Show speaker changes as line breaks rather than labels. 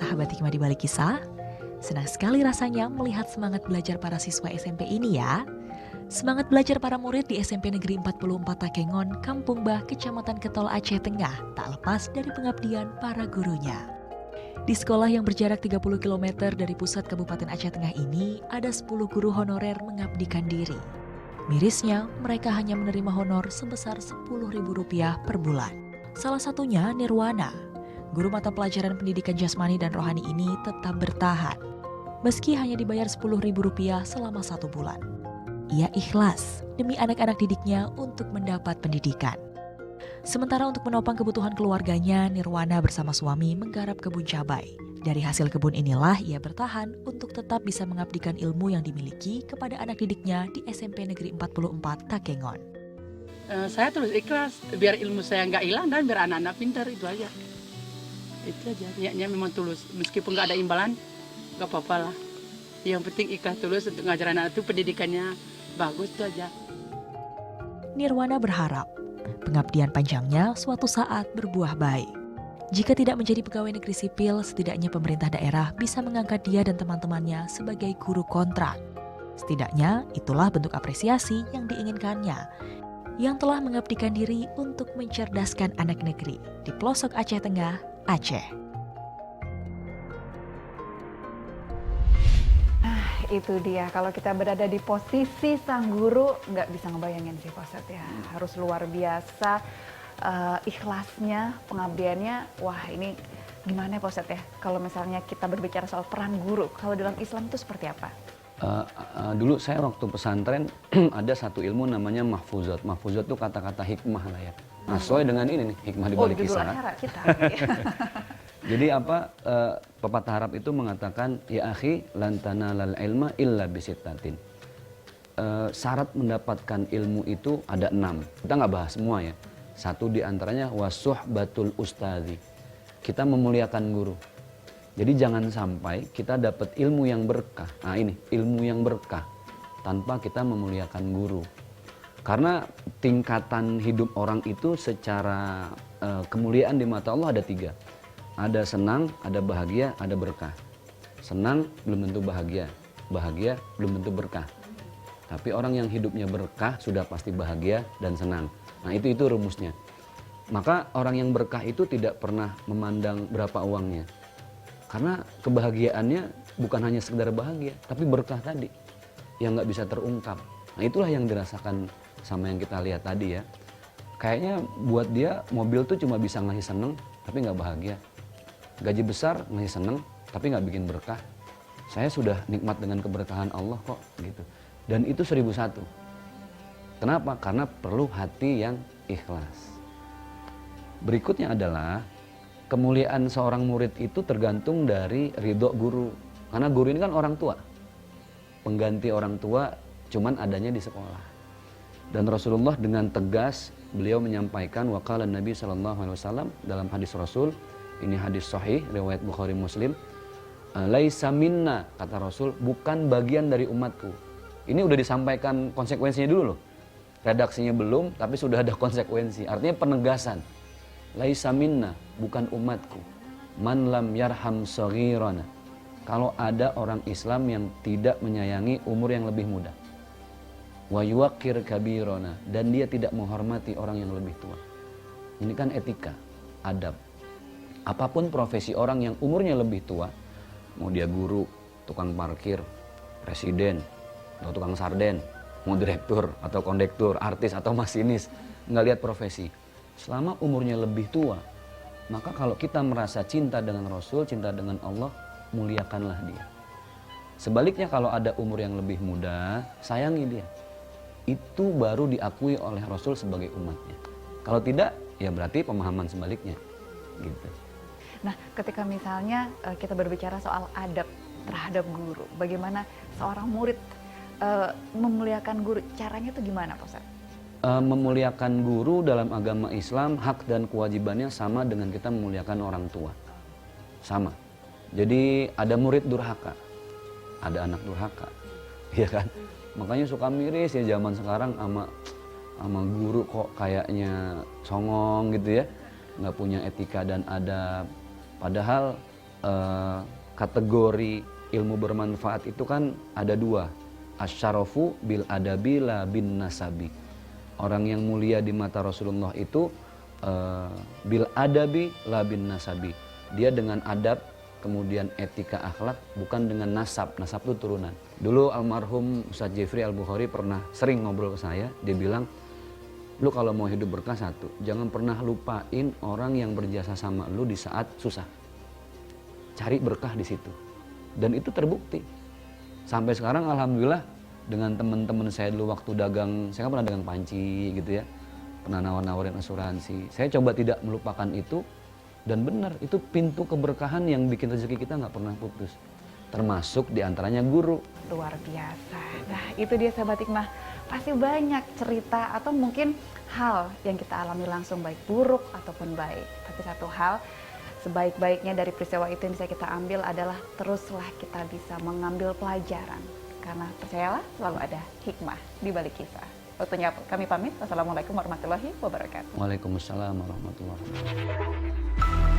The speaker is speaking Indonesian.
sahabat hikmah di balik kisah, senang sekali rasanya melihat semangat belajar para siswa SMP ini ya. Semangat belajar para murid di SMP Negeri 44 Takengon, Kampung Bah, Kecamatan Ketol, Aceh Tengah tak lepas dari pengabdian para gurunya. Di sekolah yang berjarak 30 km dari pusat Kabupaten Aceh Tengah ini, ada 10 guru honorer mengabdikan diri. Mirisnya, mereka hanya menerima honor sebesar Rp10.000 per bulan. Salah satunya Nirwana. Guru mata pelajaran pendidikan jasmani dan rohani ini tetap bertahan. Meski hanya dibayar Rp10.000 selama 1 bulan. Ia ikhlas demi anak-anak didiknya untuk mendapat pendidikan. Sementara untuk menopang kebutuhan keluarganya, Nirwana bersama suami menggarap kebun cabai. Dari hasil kebun inilah ia bertahan untuk tetap bisa mengabdikan ilmu yang dimiliki kepada anak didiknya di SMP Negeri 44 Takengon.
Saya terus ikhlas, biar ilmu saya nggak hilang dan biar anak-anak pintar, itu aja. Itu aja, niatnya memang tulus. Meskipun nggak ada imbalan, nggak apa-apa lah. Yang penting ikhlas tulus untuk ngajar anak itu pendidikannya bagus, itu aja.
Nirwana berharap pengabdian panjangnya suatu saat berbuah baik. Jika tidak menjadi pegawai negeri sipil, setidaknya pemerintah daerah bisa mengangkat dia dan teman-temannya sebagai guru kontrak. Setidaknya itulah bentuk apresiasi yang diinginkannya, yang telah mengabdikan diri untuk mencerdaskan anak negeri di pelosok Aceh Tengah, Aceh.
Itu dia, kalau kita berada di posisi sang guru, nggak bisa ngebayangin sih Pak Ustadz ya. Harus luar biasa ikhlasnya, pengabdiannya. Wah, ini gimana Pak Ustadz ya, kalau misalnya kita berbicara soal peran guru, kalau dalam Islam itu seperti apa?
Dulu saya waktu pesantren ada satu ilmu namanya mahfuzat. Mahfuzat itu kata-kata hikmah lah ya. Nah, sesuai dengan ini nih, hikmah di balik kisah.
Kita.
Jadi apa, pepatah Arab itu mengatakan, ya akhi lantana lal ilma illa bisittatin. Syarat mendapatkan ilmu itu ada 6. Kita nggak bahas semua ya. Satu diantaranya wasuhbatul ustadzi. Kita memuliakan guru. Jadi jangan sampai kita dapat ilmu yang berkah. Nah ini, ilmu yang berkah tanpa kita memuliakan guru. Karena tingkatan hidup orang itu secara kemuliaan di mata Allah ada 3. Ada senang, ada bahagia, ada berkah. Senang belum tentu bahagia, bahagia belum tentu berkah. Tapi orang yang hidupnya berkah sudah pasti bahagia dan senang. Nah itu rumusnya. Maka orang yang berkah itu tidak pernah memandang berapa uangnya. Karena kebahagiaannya bukan hanya sekedar bahagia, tapi berkah tadi yang nggak bisa terungkap. Nah itulah yang dirasakan sama yang kita lihat tadi ya. Kayaknya buat dia mobil tuh cuma bisa ngasih seneng, tapi nggak bahagia. Gaji besar ngasih seneng, tapi nggak bikin berkah. Saya sudah nikmat dengan keberkahan Allah kok gitu. Dan itu 1001. Kenapa? Karena perlu hati yang ikhlas. Berikutnya adalah kemuliaan seorang murid itu tergantung dari ridho guru. Karena guru ini kan orang tua. Pengganti orang tua cuman adanya di sekolah. Dan Rasulullah dengan tegas beliau menyampaikan waqala Nabi SAW dalam hadis Rasul, ini hadis sahih riwayat Bukhari Muslim, laisa minna, kata Rasul, bukan bagian dari umatku. Ini udah disampaikan konsekuensinya dulu loh. Redaksinya belum, tapi sudah ada konsekuensi. Artinya penegasan. Laisa minna, bukan umatku. Man lam yarham saghirana. Kalau ada orang Islam yang tidak menyayangi umur yang lebih muda. Wa yuwaqqir kabirana, dan dia tidak menghormati orang yang lebih tua. Ini kan etika, adab. Apapun profesi orang yang umurnya lebih tua, mau dia guru, tukang parkir, presiden, atau tukang sarden, mau direktur atau kondektur, artis atau masinis, nggak lihat profesi. Selama umurnya lebih tua, maka kalau kita merasa cinta dengan Rasul, cinta dengan Allah, muliakanlah dia. Sebaliknya kalau ada umur yang lebih muda, sayangi dia. Itu baru diakui oleh Rasul sebagai umatnya. Kalau tidak, ya berarti pemahaman sebaliknya. Gitu.
Nah, ketika misalnya kita berbicara soal adab terhadap guru, bagaimana seorang murid memuliakan guru, caranya itu gimana Pak Ustadz?
Memuliakan guru dalam agama Islam, hak dan kewajibannya sama dengan kita memuliakan orang tua. Sama. Jadi ada murid durhaka, ada anak durhaka, ya kan? Makanya suka miris ya zaman sekarang sama guru kok kayaknya songong gitu ya, nggak punya etika dan adab. Padahal kategori ilmu bermanfaat itu kan ada dua, asyarafu bil adabi la bin nasabi. Orang yang mulia di mata Rasulullah itu bil adabi la bin nasabi. Dia dengan adab, kemudian etika akhlak, bukan dengan nasab. Nasab itu turunan. Dulu almarhum Ustadz Jeffrey Al-Bukhari pernah sering ngobrol ke saya, dia bilang, lu kalau mau hidup berkah satu, jangan pernah lupain orang yang berjasa sama lu di saat susah. Cari berkah di situ. Dan itu terbukti. Sampai sekarang alhamdulillah dengan teman-teman saya dulu waktu dagang, saya kan pernah dagang panci gitu ya. Pernah nawar-nawarin asuransi. Saya coba tidak melupakan itu, dan benar itu pintu keberkahan yang bikin rezeki kita nggak pernah putus. Termasuk diantaranya guru.
Luar biasa. Nah itu dia sahabat hikmah, pasti banyak cerita atau mungkin hal yang kita alami langsung, baik buruk ataupun baik. Tapi satu hal, sebaik-baiknya dari peristiwa itu yang bisa kita ambil adalah teruslah kita bisa mengambil pelajaran. Karena percayalah selalu ada hikmah di balik kisah. Waktunya kami pamit. Wassalamualaikum warahmatullahi wabarakatuh.
Waalaikumsalam warahmatullahi wabarakatuh.